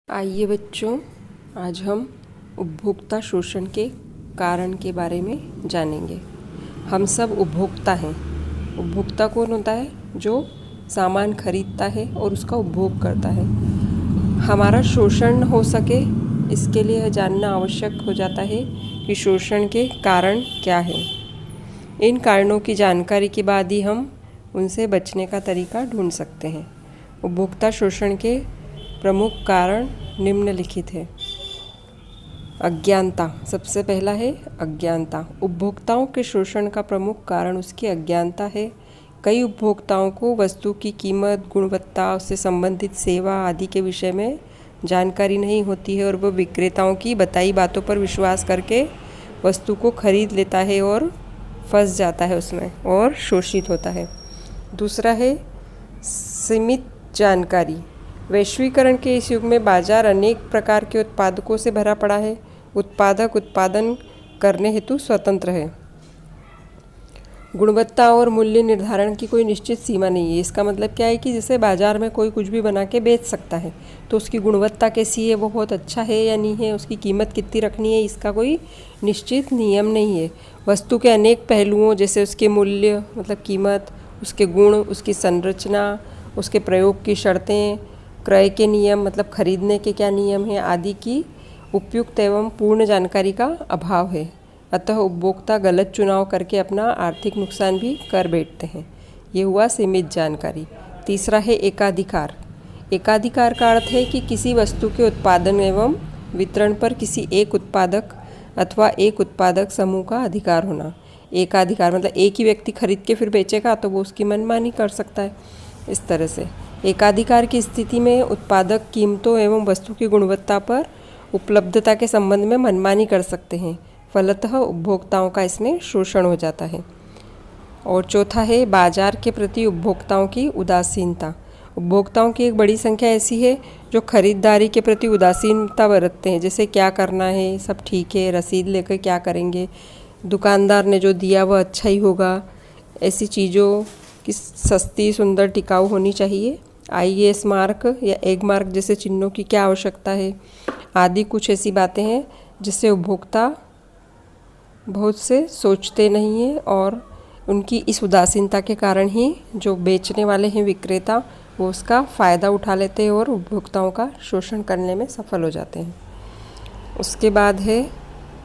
आइए बच्चों, आज हम उपभोक्ता शोषण के कारण के बारे में जानेंगे। हम सब उपभोक्ता हैं। उपभोक्ता कौन होता है? जो सामान खरीदता है और उसका उपभोग करता है। हमारा शोषण हो सके इसके लिए यह जानना आवश्यक हो जाता है कि शोषण के कारण क्या हैं। इन कारणों की जानकारी के बाद ही हम उनसे बचने का तरीका ढूंढ सकते हैं। उपभोक्ता शोषण के प्रमुख कारण निम्नलिखित है। अज्ञानता सबसे पहला है। अज्ञानता उपभोक्ताओं के शोषण का प्रमुख कारण उसकी अज्ञानता है। कई उपभोक्ताओं को वस्तु की कीमत, गुणवत्ता, उससे संबंधित सेवा आदि के विषय में जानकारी नहीं होती है और वह विक्रेताओं की बताई बातों पर विश्वास करके वस्तु को खरीद लेता है और फंस जाता है उसमें और शोषित होता है। दूसरा है सीमित जानकारी। वैश्वीकरण के इस युग में बाजार अनेक प्रकार के उत्पादकों से भरा पड़ा है। उत्पादक उत्पादन करने हेतु स्वतंत्र है। गुणवत्ता और मूल्य निर्धारण की कोई निश्चित सीमा नहीं है। इसका मतलब क्या है कि जैसे बाजार में कोई कुछ भी बना के बेच सकता है, तो उसकी गुणवत्ता कैसी है, वो बहुत अच्छा है या नहीं है, उसकी कीमत कितनी रखनी है, इसका कोई निश्चित नियम नहीं है। वस्तु के अनेक पहलुओं जैसे उसके मूल्य मतलब कीमत, उसके गुण, उसकी संरचना, उसके प्रयोग की शर्तें, क्रय के नियम मतलब खरीदने के क्या नियम हैं आदि की उपयुक्त एवं पूर्ण जानकारी का अभाव है। अतः उपभोक्ता गलत चुनाव करके अपना आर्थिक नुकसान भी कर बैठते हैं। ये हुआ सीमित जानकारी। तीसरा है एकाधिकार। एकाधिकार का अर्थ है कि किसी वस्तु के उत्पादन एवं वितरण पर किसी एक उत्पादक अथवा एक उत्पादक समूह का अधिकार होना। एकाधिकार मतलब एक ही व्यक्ति खरीद के फिर बेचेगा तो वो उसकी मनमानी कर सकता है। इस तरह से एकाधिकार की स्थिति में उत्पादक कीमतों एवं वस्तु की गुणवत्ता पर उपलब्धता के संबंध में मनमानी कर सकते हैं। फलतः उपभोक्ताओं का इसमें शोषण हो जाता है। और चौथा है बाजार के प्रति उपभोक्ताओं की उदासीनता। उपभोक्ताओं की एक बड़ी संख्या ऐसी है जो खरीदारी के प्रति उदासीनता बरतते हैं। जैसे क्या करना है, सब ठीक है, रसीद लेकर क्या करेंगे, दुकानदार ने जो दिया वह अच्छा ही होगा, ऐसी चीज़ों की सस्ती, सुंदर, टिकाऊ होनी चाहिए, IS मार्क या एग मार्क जैसे चिन्हों की क्या आवश्यकता है आदि कुछ ऐसी बातें हैं जिससे उपभोक्ता बहुत से सोचते नहीं हैं और उनकी इस उदासीनता के कारण ही जो बेचने वाले हैं विक्रेता, वो उसका फ़ायदा उठा लेते हैं और उपभोक्ताओं का शोषण करने में सफल हो जाते हैं। उसके बाद है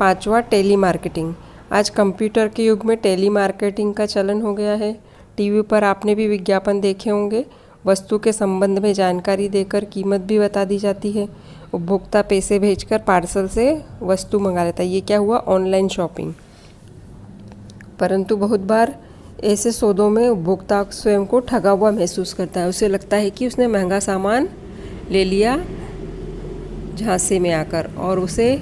पांचवा टेली मार्केटिंग। आज कंप्यूटर के युग में टेली मार्केटिंग का चलन हो गया है। टीवी पर आपने भी विज्ञापन देखे होंगे। वस्तु के संबंध में जानकारी देकर कीमत भी बता दी जाती है। उपभोक्ता पैसे भेजकर पार्सल से वस्तु मंगा लेता है। ये क्या हुआ? Online shopping. परंतु बहुत बार ऐसे सौदों में उपभोक्ता स्वयं को ठगा हुआ महसूस करता है। उसे लगता है कि उसने महंगा सामान ले लिया झांसे में आकर और उसे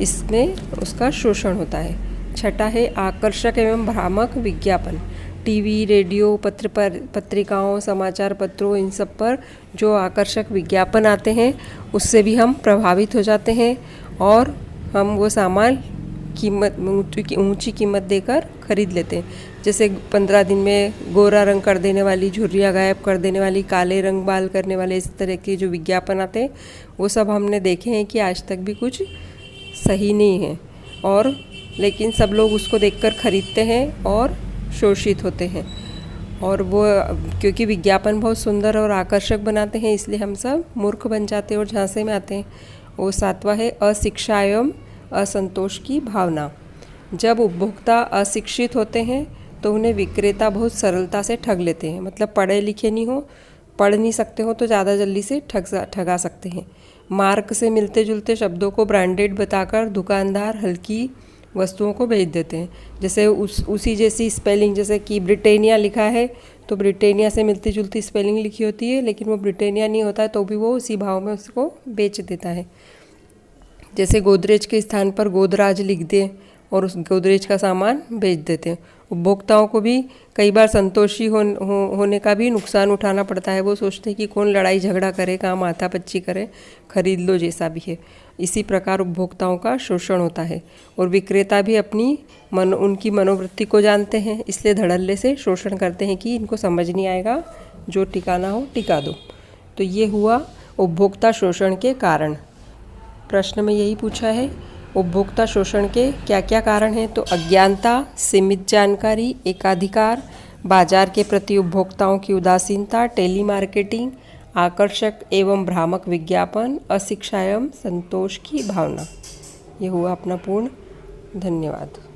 इसमें उसका शोषण होता है। छठा है आकर्षक एवं भ्रामक विज्ञापन। टीवी, रेडियो, पत्रिकाओं, समाचार पत्रों, इन सब पर जो आकर्षक विज्ञापन आते हैं उससे भी हम प्रभावित हो जाते हैं और हम वो सामान ऊंची कीमत देकर खरीद लेते हैं। जैसे 15 दिन में गोरा रंग कर देने वाली, झुर्रियाँ गायब कर देने वाली, काले रंग बाल करने वाले, इस तरह के जो विज्ञापन आते हैं वो सब हमने देखे हैं कि आज तक भी कुछ सही नहीं है और लेकिन सब लोग उसको देखकर खरीदते हैं और शोषित होते हैं। और वो क्योंकि विज्ञापन बहुत सुंदर और आकर्षक बनाते हैं इसलिए हम सब मूर्ख बन जाते हैं और झांसे में आते हैं। वो सातवां है अशिक्षा एवं असंतोष की भावना। जब उपभोक्ता अशिक्षित होते हैं तो उन्हें विक्रेता बहुत सरलता से ठग लेते हैं। मतलब पढ़े लिखे नहीं हो, पढ़ नहीं सकते हो तो ज़्यादा जल्दी से ठगा सकते हैं। मार्क से मिलते जुलते शब्दों को ब्रांडेड बताकर दुकानदार हल्की वस्तुओं को बेच देते हैं। जैसे उसी जैसी स्पेलिंग, जैसे कि ब्रिटानिया लिखा है तो ब्रिटानिया से मिलती जुलती स्पेलिंग लिखी होती है लेकिन वो ब्रिटानिया नहीं होता है तो भी वो उसी भाव में उसको बेच देता है। जैसे गोदरेज के स्थान पर गोदराज लिख दें और उस गोदरेज का सामान बेच देते हैं। उपभोक्ताओं को भी कई बार संतोषी होने का भी नुकसान उठाना पड़ता है। वो सोचते हैं कि कौन लड़ाई झगड़ा करे, कहाँ माथापच्ची करे, खरीद लो जैसा भी है। इसी प्रकार उपभोक्ताओं का शोषण होता है और विक्रेता भी उनकी मनोवृत्ति को जानते हैं, इसलिए धड़ल्ले से शोषण करते हैं कि इनको समझ नहीं आएगा, जो टिकाना हो टिका दो। तो ये हुआ उपभोक्ता शोषण के कारण। प्रश्न में यही पूछा है, उपभोक्ता शोषण के क्या क्या कारण हैं? तो अज्ञानता, सीमित जानकारी, एकाधिकार, बाजार के प्रति उपभोक्ताओं की उदासीनता, टेलीमार्केटिंग, आकर्षक एवं भ्रामक विज्ञापन, अशिक्षा एवं संतोष की भावना। ये हुआ अपना पूर्ण। धन्यवाद।